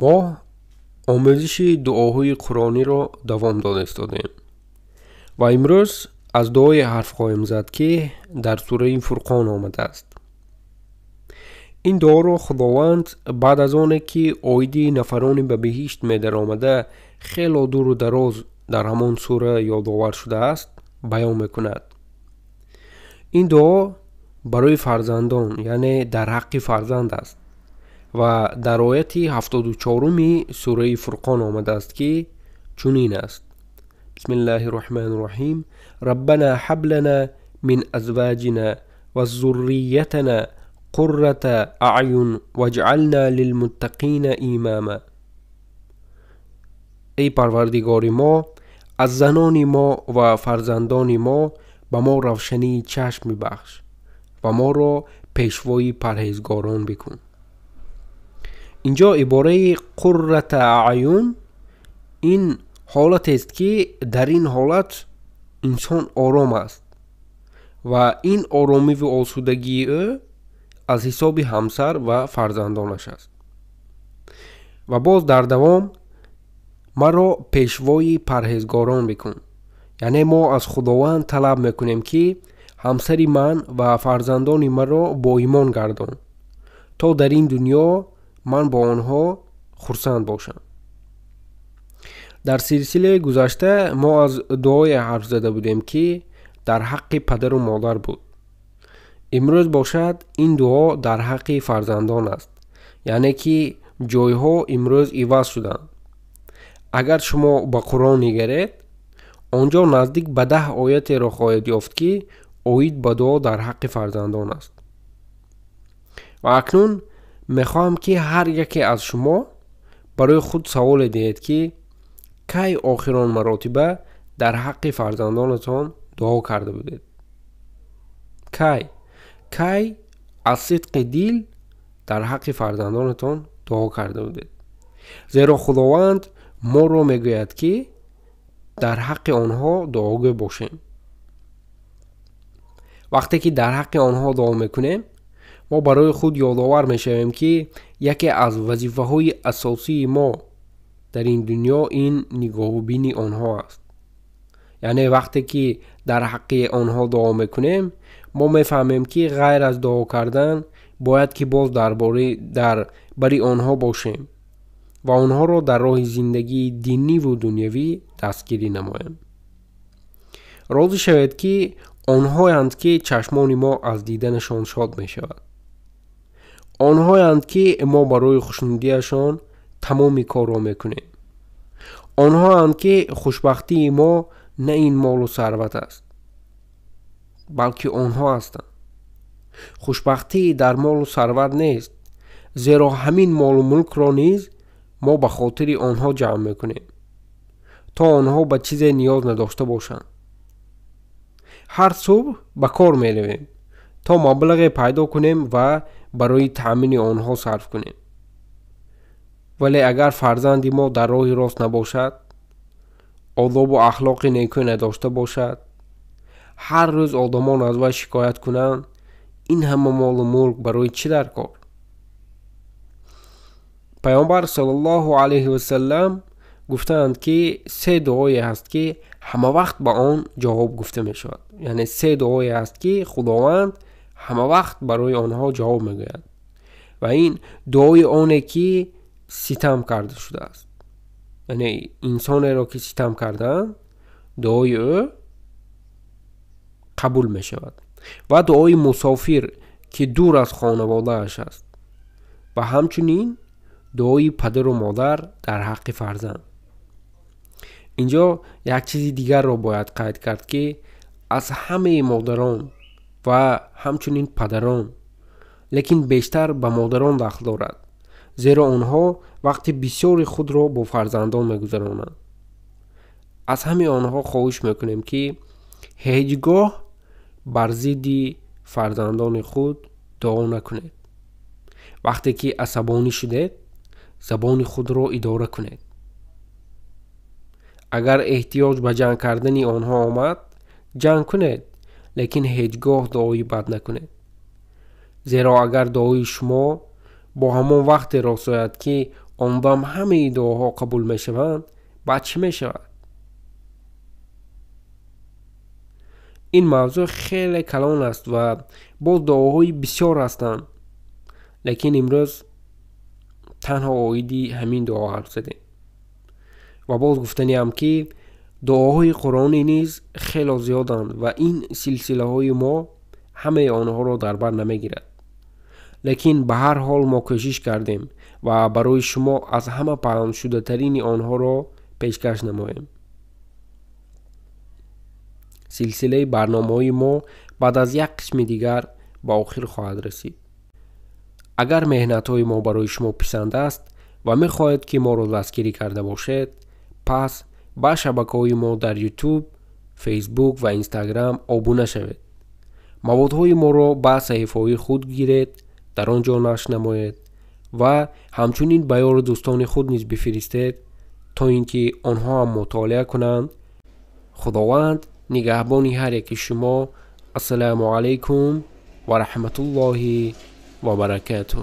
ما آموزش دعاهای قرآنی را دوام دادیم و امروز از دعای حرف خواهیم زد که در سوره فرقان آمده است. این دعا را خداوند بعد از آنه که آیدی نفرانی به بهشت می در آمده خیلی دور و دراز در همان سوره یادآور شده است بیان میکند. این دعا برای فرزندان یعنی در حق فرزند است و در آیت 74 سوره فرقان آمده است که چنین است: بسم الله الرحمن الرحیم ربنا هب لنا من ازواجنا و ذریتنا قرة اعین واجعلنا للمتقین اماما. ای پروردگار ما، از زنان ما و فرزندان ما به ما روشنی چشم ببخش و ما را پیشوای پرهیزگاران بکن. اینجا عباره قرة اعین این حالت است که در این حالت انسان آرام است و این آرامی و آسودگی او از حساب همسر و فرزندانش است. و باز در دوام مرا پیشوای پرهیزگاران بکن، یعنی ما از خداوند طلب میکنیم که همسری من و فرزندان مرا با ایمان گردان تا در این دنیا من با آنها خرسند باشم. در سلسله گذشته ما از دعای حرف زده بودیم که در حق پدر و مادر بود. امروز باشد این دعا در حق فرزندان است، یعنی که جایها امروز عوض شدند. اگر شما به قرآن نگرید آنجا نزدیک به 10 آیت را خواهید یافت که آیید به دعا در حق فرزندان است. و اکنون میخواهم که هر یکی از شما برای خود سوال دهید که کی آخرین مراتبه در حق فرزندانتان دعا کرده بودید؟ کی از صدق دل در حق فرزندانتان دعا کرده بودید؟ زیرا خداوند ما را میگوید که در حق آنها دعاگوی باشیم. وقتی که در حق آنها دعا میکنیم ما برای خود یادآور میشویم که یکی از وظیفه های اساسی ما در این دنیا این نگاه و بین آنها است. یعنی وقتی که در حق آنها دعا میکنیم ما میفهمیم که غیر از دعا کردن باید که باز برای آنها باشیم و آنها را در راه زندگی دینی و دنیوی دستگیری نماییم. راضی شوید که آنهایند که چشمان ما از دیدنشان شاد می شود. آنهایند که ما برای خوشنودیشان تمام کار را میکنیم. آنهایند که خوشبختی ما نه این مال و ثروت است بلکه آنها هستند. خوشبختی در مال و ثروت نیست، زیرا همین مال و ملک را نیز ما به خاطر آنها جمع میکنیم تا آنها به چیز نیاز نداشته باشند. هر صبح به کار میرویم تا مبلغ پیدا کنیم و برای تامین آنها صرف کنیم. ولی اگر فرزندی ما در راه راست نباشد، آداب و اخلاق نیکو نداشته باشد، هر روز آدمان از وی شکایت کنند، این همه مال و ملک برای چی در کار؟ پیامبر صلی الله علیه و سلم گفتند که 3 دعایی هست که همه وقت به آن جواب گفته می شود. یعنی 3 دعایی هست که خداوند همه وقت برای آنها جواب می گوید و این دعای آنه که ستم کرده شده است. یعنی انسانی را که ستم کردن دعای او قبول می شود و دعای مسافر که دور از خانواده اش است و همچنین دعای پدر و مادر در حق فرزند. اینجا یک چیز دیگر را باید قید کرد که از همه مادران و همچنین پدران، لیکن بیشتر به مادران دخل دارد، زیرا آنها وقت بسیار خود را با فرزندان می‌گذرانند. از همه آنها خواهش میکنیم که هیچگاه بر ضد فرزندان خود دعا نکنید. وقتی که عصبانی شدید زبان خود را اداره کنید. اگر احتیاج به جنگ کردن آنها آمد جنگ کنید، لیکن هیچگاه دعای بد نکنید. زیرا اگر دعای شما با همان وقت راست آید که آن دم همه دعاها قبول می شوند، بعد چی می شود؟ این موضوع خیلی کلان است و باز دعاهای بسیار هستند، لیکن امروز تنها آیدی همین دعا حرف زدیم. و باز گفتنی هم که دعاهای قرآنی نیز خیلی زیادند و این سلسله های ما همه آنها را در بر نمی گیرد. لیکن به هر حال ما کوشش کردیم و برای شما از همه پایان شده ترین آنها را پیشکش نماییم. سلسله برنامه‌های ما بعد از یک قسم دیگر به آخر خواهد رسید. اگر مهنت‌های ما برای شما پسند است و می‌خواهید که ما را دستگیری کرده باشید، پس به شبکه‌های ما در یوتیوب، فیسبوک و اینستاگرام آبونه شوید. موادهای ما را به صحیفه‌های خود گیرید، در آنجا نشر نمایید و همچنین به یار دوستان خود نیز بفرستید تا اینکه آنها هم مطالعه کنند. خداوند نگهبان هر یک شما. السلام علیکم و رحمت الله و برکاته.